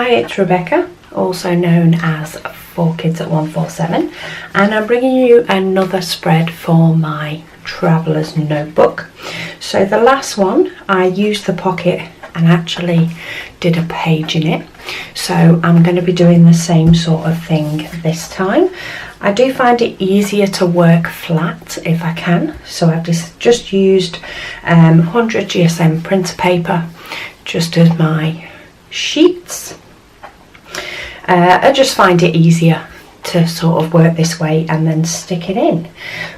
Hi, it's Rebecca, also known as 4Kids at 147, and I'm bringing you another spread for my traveller's notebook. So the last one, I used the pocket and actually did a page in it. So I'm going to be doing the same sort of thing this time. I do find it easier to work flat if I can. So I've just used 100 GSM printer paper just as my sheets. I just find it easier to sort of work this way and then stick it in.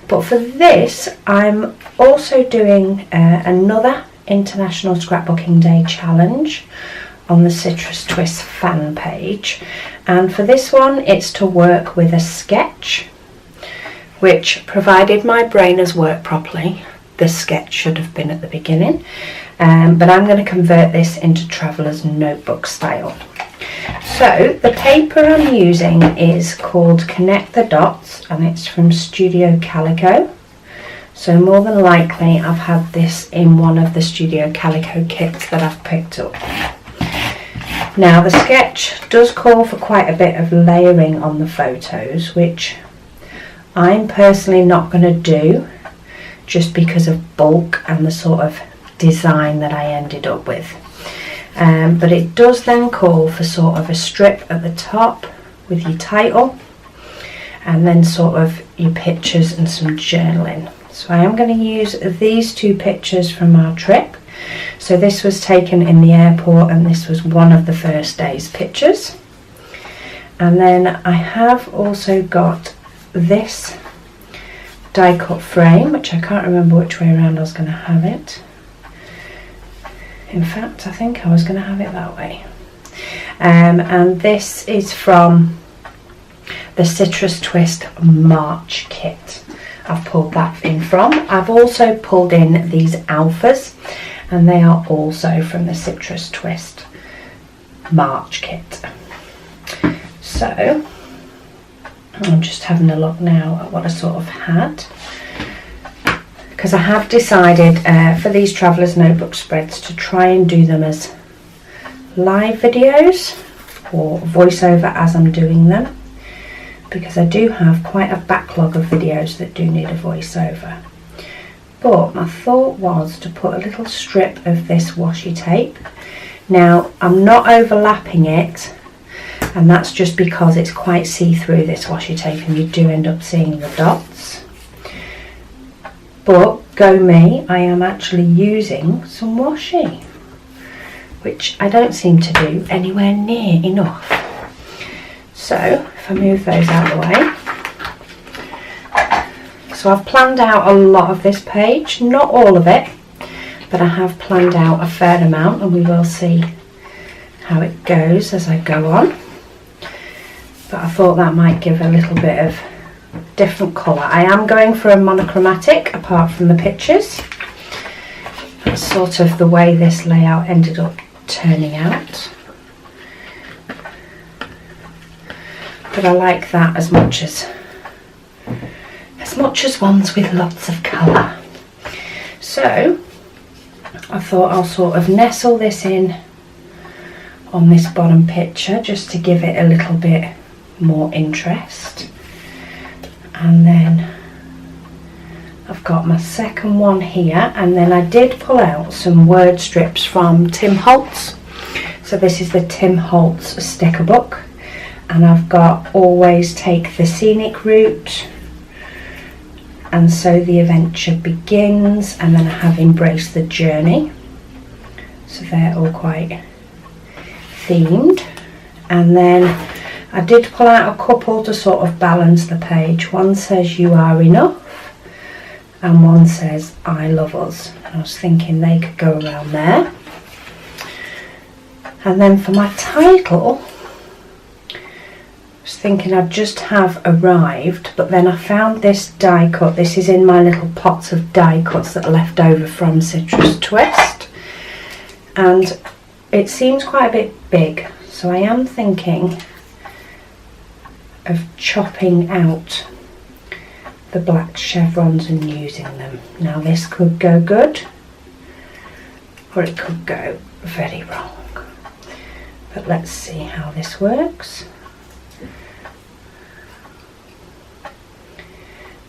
But for this, I'm also doing another International Scrapbooking Day challenge on the Citrus Twist fan page, and for this one it's to work with a sketch, which, provided my brain has worked properly, the sketch should have been at the beginning, but I'm going to convert this into traveller's notebook style. So the paper I'm using is called Connect the Dots, and it's from Studio Calico. So more than likely I've had this in one of the Studio Calico kits that I've picked up. Now the sketch does call for quite a bit of layering on the photos, which I'm personally not going to do just because of bulk and the sort of design that I ended up with. But it does then call for sort of a strip at the top with your title and then sort of your pictures and some journaling. So I am going to use these two pictures from our trip. So this was taken in the airport and this was one of the first day's pictures. And then I have also got this die cut frame, which I can't remember which way around I was going to have it. In fact, I think I was going to have it that way. And this is from the Citrus Twist March kit. I've pulled that in from. I've also pulled in these alphas, and they are also from the Citrus Twist March kit. So I'm just having a look now at what I sort of had, because I have decided for these Traveller's Notebook spreads to try and do them as live videos or voiceover as I'm doing them, because I do have quite a backlog of videos that do need a voiceover. But my thought was to put a little strip of this washi tape. Now I'm not overlapping it, and that's just because it's quite see-through, this washi tape, and you do end up seeing the dots. But go me, I am actually using some washi, which I don't seem to do anywhere near enough. So if I move those out of the way. So I've planned out a lot of this page, not all of it, but I have planned out a fair amount, and we will see how it goes as I go on. But I thought that might give a little bit of different colour. I am going for a monochromatic apart from the pictures. That's sort of the way this layout ended up turning out. But I like that as much as ones with lots of colour. So I thought I'll sort of nestle this in on this bottom picture just to give it a little bit more interest. And then I've got my second one here, and then I did pull out some word strips from Tim Holtz. So this is the Tim Holtz sticker book, and I've got Always Take the Scenic Route, and So the Adventure Begins, and then I have Embrace the Journey. So they're all quite themed. And then I did pull out a couple to sort of balance the page. One says You Are Enough, and one says I Love Us. And I was thinking they could go around there. And then for my title, I was thinking I'd just have Arrived, but then I found this die cut. This is in my little pots of die cuts that are left over from Citrus Twist, and it seems quite a bit big, so I am thinking of chopping out the black chevrons and using them. Now this could go good, or it could go very wrong. But let's see how this works.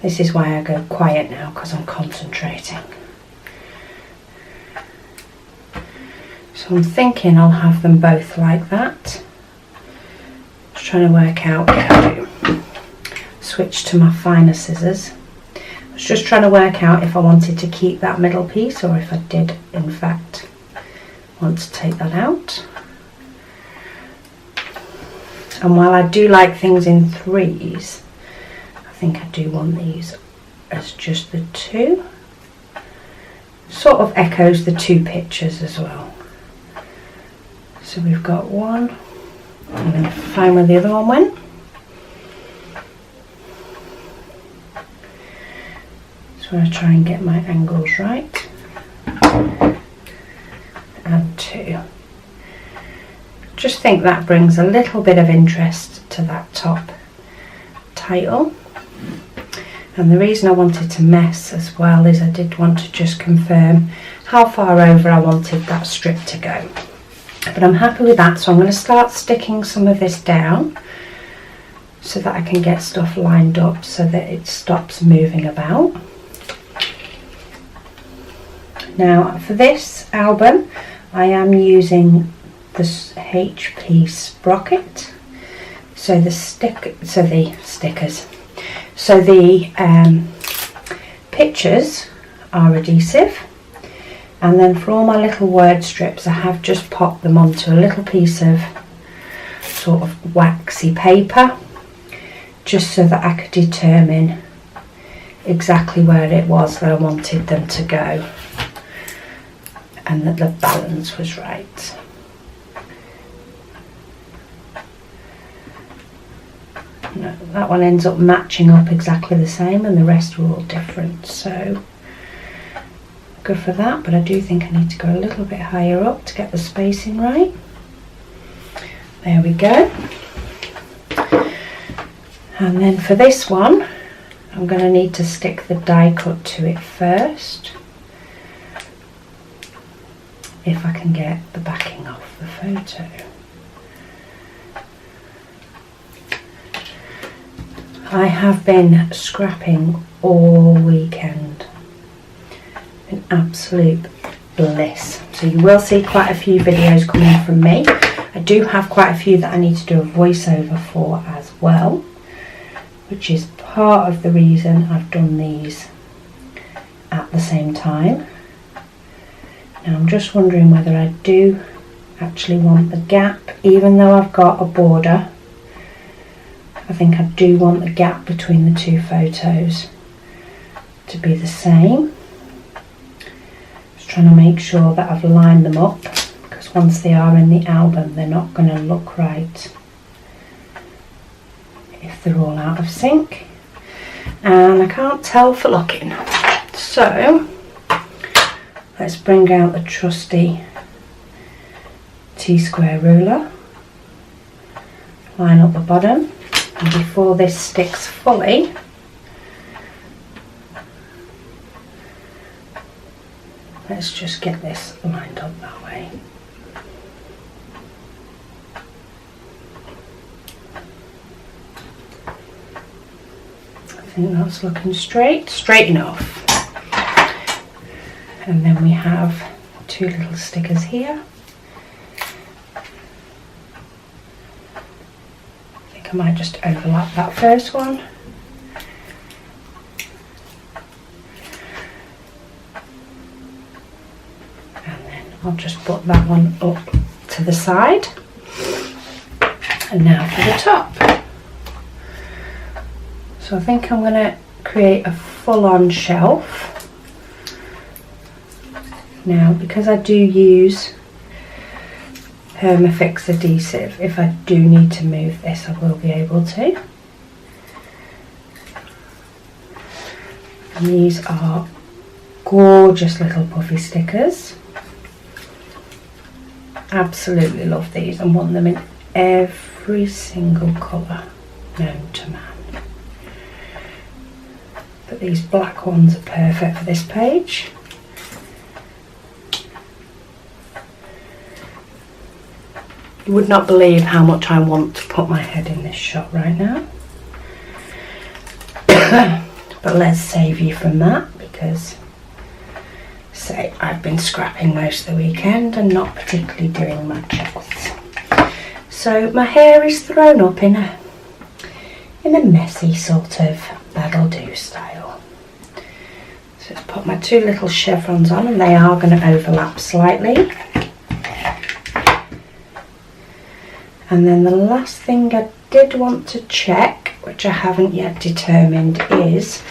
This is why I go quiet now, because I'm concentrating. So I'm thinking I'll have them both like that. Just trying to work out how to switch to my finer scissors. I was just trying to work out if I wanted to keep that middle piece or if I did in fact want to take that out. And while I do like things in threes, I think I do want these as just the two. Sort of echoes the two pictures as well. So we've got one. I'm going to find where the other one went. So I'm going to try and get my angles right. And two. Just think that brings a little bit of interest to that top title. And the reason I wanted to mess as well is I did want to just confirm how far over I wanted that strip to go. But I'm happy with that, so I'm going to start sticking some of this down so that I can get stuff lined up so that it stops moving about. Now for this album I am using this HP sprocket. So the pictures are adhesive, and then for all my little word strips I have just popped them onto a little piece of sort of waxy paper, just so that I could determine exactly where it was that I wanted them to go and that the balance was right. No, that one ends up matching up exactly the same and the rest are all different, so good for that, but I do think I need to go a little bit higher up to get the spacing right. There we go. And then for this one I'm going to need to stick the die cut to it first, if I can get the backing off the photo. I have been scrapping all weekend, an absolute bliss. So you will see quite a few videos coming from me. I do have quite a few that I need to do a voiceover for as well, which is part of the reason I've done these at the same time. Now I'm just wondering whether I do actually want the gap, even though I've got a border. I think I do want the gap between the two photos to be the same. Just trying to make sure that I've lined them up, because once they are in the album they're not going to look right if they're all out of sync, and I can't tell for looking. So let's bring out the trusty T-square ruler, line up the bottom. And before this sticks fully, let's just get this lined up that way. I think that's looking straight enough. And then we have two little stickers here. I might just overlap that first one. And then I'll just put that one up to the side. And now for the top. So I think I'm going to create a full-on shelf. Now, because I do use Permafix adhesive, if I do need to move this I will be able to. And these are gorgeous little puffy stickers. Absolutely love these and want them in every single colour known to man. But these black ones are perfect for this page. You would not believe how much I want to put my head in this shot right now. But let's save you from that, because say I've been scrapping most of the weekend and not particularly doing much else. So my hair is thrown up in a messy sort of that'll do style. So let's put my 2 little chevrons on, and they are going to overlap slightly. And then the last thing I did want to check, which I haven't yet determined, is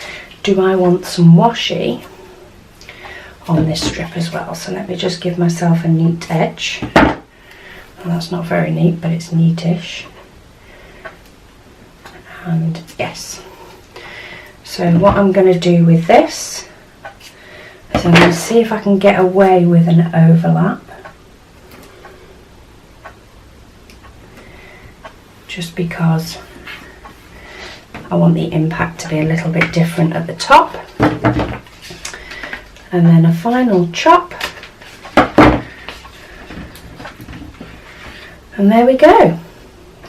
do I want some washi on this strip as well. So let me just give myself a neat edge. Well, that's not very neat, but it's neatish. And yes, so what I'm going to do with this is I'm going to see if I can get away with an overlap, just because I want the impact to be a little bit different at the top. And then a final chop, and there we go.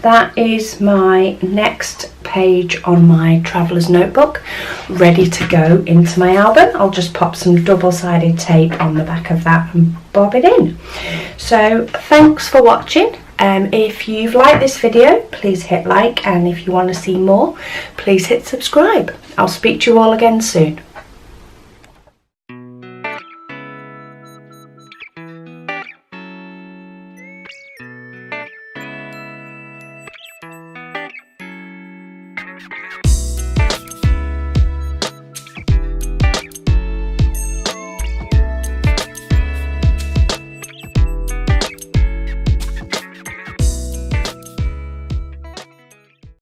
That is my next page on my traveller's notebook, ready to go into my album. I'll just pop some double-sided tape on the back of that and bob it in. So thanks for watching. If you've liked this video, please hit like, and if you want to see more, please hit subscribe. I'll speak to you all again soon.